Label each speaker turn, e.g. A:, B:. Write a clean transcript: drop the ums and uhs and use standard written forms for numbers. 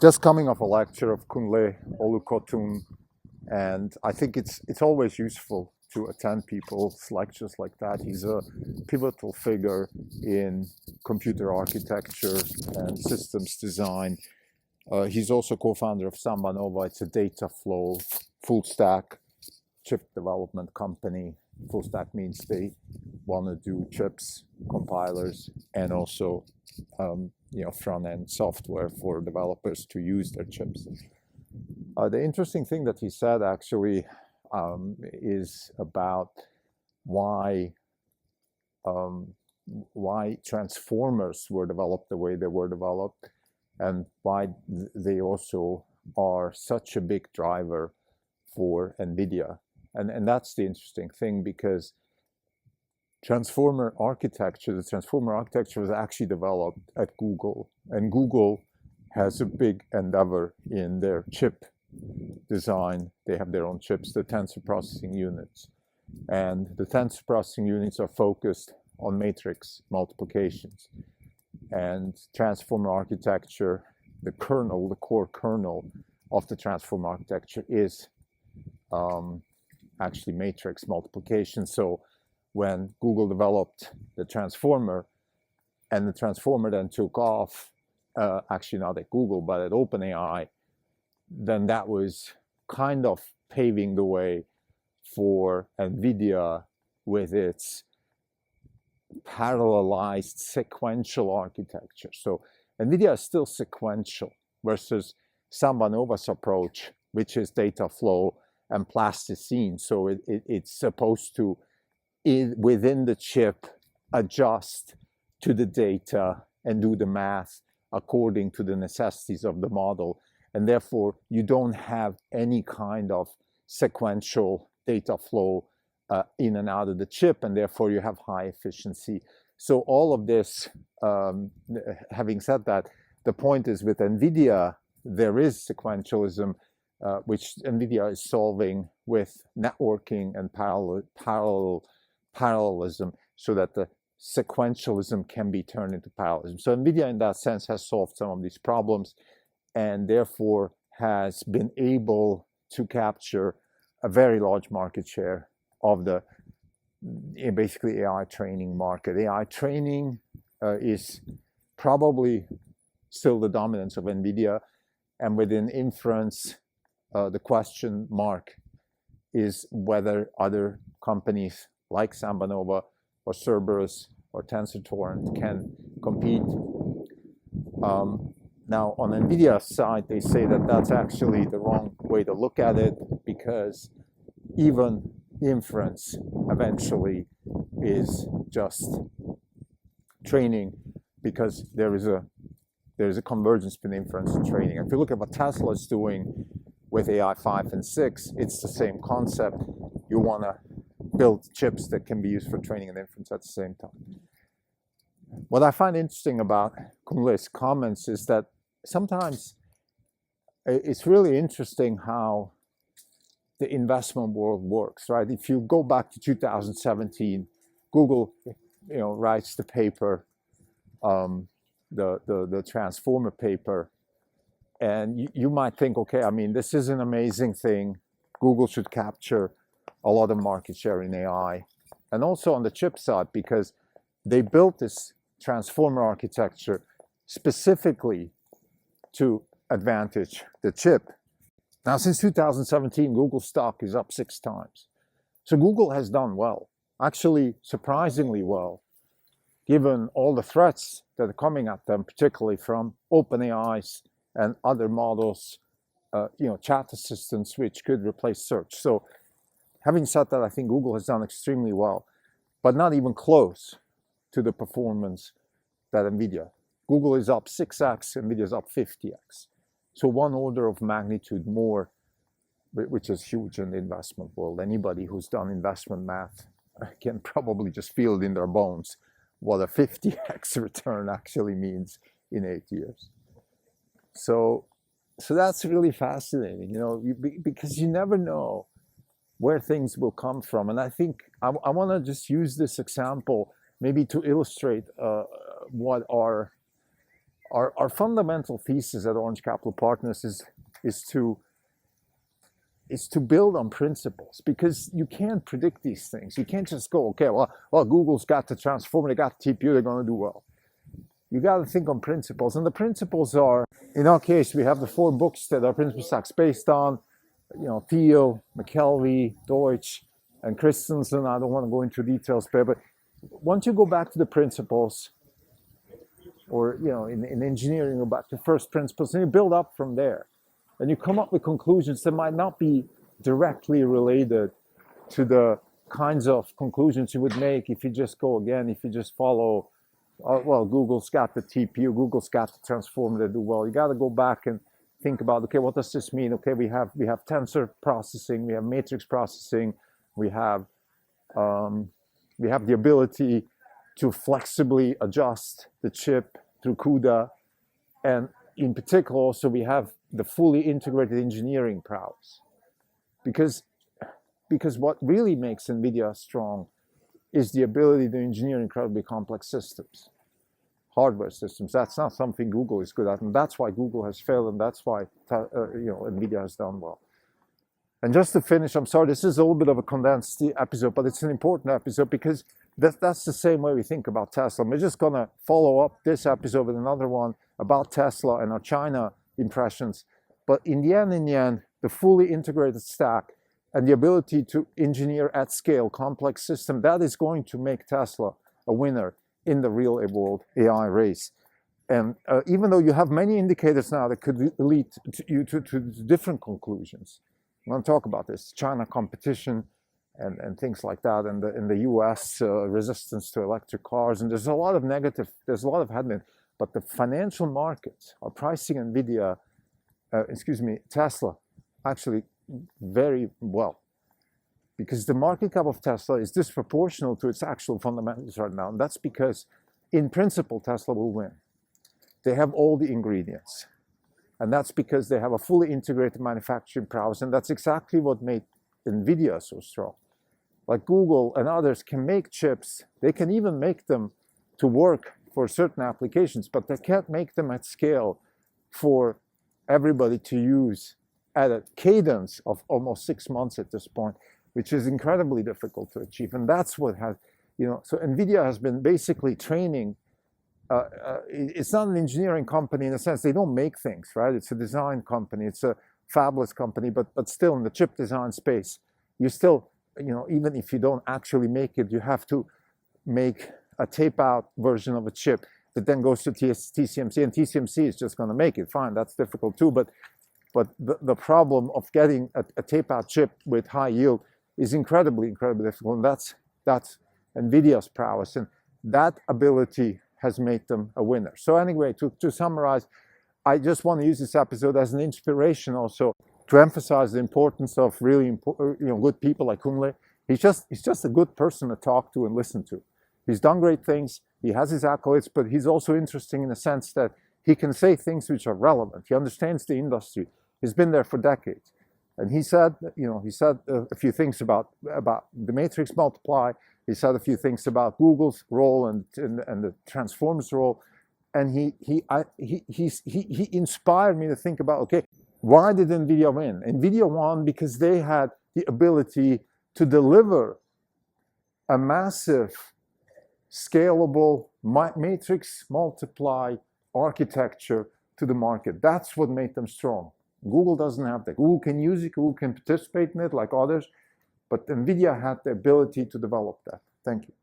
A: Just coming off a lecture of Kunle Olukotun, and I think it's always useful to attend people's lectures like that. He's a pivotal figure in computer architecture and systems design. He's also co-founder of Samba Nova. It's a data flow, full stack chip development company. Full stack means they want to do chips, compilers, and also front-end software for developers to use their chips. The interesting thing that he said actually is about why transformers were developed the way they were developed, and why they also are such a big driver for Nvidia. And that's the interesting thing, because the transformer architecture was actually developed at Google, and Google has a big endeavor in their chip design. They have their own chips, the tensor processing units, and the tensor processing units are focused on matrix multiplications. And transformer architecture, the core kernel of the transformer architecture is actually matrix multiplication. So when Google developed the transformer, and the transformer then took off, actually not at Google, but at OpenAI, then that was kind of paving the way for Nvidia with its parallelized sequential architecture. So Nvidia is still sequential versus Samba Nova's approach, which is data flow and plasticine. So it's supposed to, within the chip, adjust to the data and do the math according to the necessities of the model. And therefore, you don't have any kind of sequential data flow in and out of the chip, and therefore you have high efficiency. So all of this, having said that, the point is with Nvidia, there is sequentialism, which Nvidia is solving with networking and parallelism, so that the sequentialism can be turned into parallelism. So Nvidia, in that sense, has solved some of these problems, and therefore has been able to capture a very large market share of the basically AI training market. AI training is probably still the dominance of Nvidia, and within inference, the question mark is whether other companies like Samba Nova or Cerberus or TensorTorrent can compete. Now, on Nvidia's side, they say that that's actually the wrong way to look at it, because even inference eventually is just training, because there is a convergence between inference and training. If you look at what Tesla is doing with AI 5 and 6, it's the same concept. You want to build chips that can be used for training and inference at the same time. What I find interesting about Kunle's comments is that sometimes it's really interesting how the investment world works, right? If you go back to 2017, Google, writes the paper, the transformer paper, and you might think, okay, I mean, this is an amazing thing. Google should capture a lot of market share in AI, and also on the chip side, because they built this transformer architecture specifically to advantage the chip. Now, since 2017, Google's stock is up 6 times. So Google has done well, actually surprisingly well, given all the threats that are coming at them, particularly from OpenAI's and other models, chat assistants, which could replace search. So having said that, I think Google has done extremely well, but not even close to the performance that Nvidia. Google is up 6x, Nvidia is up 50x. So one order of magnitude more, which is huge in the investment world. Anybody who's done investment math can probably just feel it in their bones what a 50x return actually means in 8 years. So that's really fascinating, because you never know where things will come from. And I think I want to just use this example maybe to illustrate what our our fundamental thesis at Orange Capital Partners is to build on principles, because you can't predict these things. You can't just go, okay, well, Google's got the transformer, they got the TPU, they're going to do well. You got to think on principles, and the principles are, in our case, we have the 4 books that our principal stack's based on. Thiel, McKelvey, Deutsch, and Christensen. I don't want to go into details there, but once you go back to the principles, or in engineering, you go back to first principles, and you build up from there, and you come up with conclusions that might not be directly related to the kinds of conclusions you would make if you just follow, Google's got the TPU, Google's got the transformer that do well. You got to go back and think about, okay, what does this mean? Okay, we have tensor processing, we have matrix processing, we have the ability to flexibly adjust the chip through CUDA, and in particular also we have the fully integrated engineering prowess. Because what really makes Nvidia strong is the ability to engineer incredibly complex systems, hardware systems. That's not something Google is good at, and that's why Google has failed, and that's why Nvidia has done well. And just to finish, I'm sorry, this is a little bit of a condensed episode, but it's an important episode because that's the same way we think about Tesla. We're just going to follow up this episode with another one about Tesla and our China impressions. But in the end, the fully integrated stack and the ability to engineer at scale complex system, that is going to make Tesla a winner in the real world AI race. And even though you have many indicators now that could lead you to different conclusions, I'm going to talk about this, China competition and things like that, and in the US resistance to electric cars, and there's a lot of headwind, but the financial markets are pricing Nvidia, Tesla, actually very well, because the market cap of Tesla is disproportional to its actual fundamentals right now, and that's because, in principle, Tesla will win. They have all the ingredients, and that's because they have a fully integrated manufacturing prowess, and that's exactly what made Nvidia so strong. Like Google and others can make chips, they can even make them to work for certain applications, but they can't make them at scale for everybody to use at a cadence of almost 6 months at this point, which is incredibly difficult to achieve. And that's what has, so Nvidia has been basically training. It's not an engineering company in a sense, they don't make things, right? It's a design company, it's a fabless company, but still in the chip design space, you still, even if you don't actually make it, you have to make a tape-out version of a chip that then goes to TSMC, and TSMC is just going to make it. Fine, that's difficult too, but the problem of getting a tape-out chip with high yield is incredibly difficult, and that's Nvidia's prowess, and that ability has made them a winner. So anyway, to summarize, I just want to use this episode as an inspiration also to emphasize the importance of really good people like Kunle. He's just a good person to talk to and listen to. He's done great things, he has his accolades, but he's also interesting in the sense that he can say things which are relevant. He understands the industry. He's been there for decades. And he said a few things about the matrix multiply. He said a few things about Google's role and the transformers role. And he inspired me to think about, okay, why did Nvidia win? Nvidia won because they had the ability to deliver a massive, scalable matrix multiply architecture to the market. That's what made them strong. Google doesn't have that. Google can use it, Google can participate in it like others, but Nvidia had the ability to develop that. Thank you.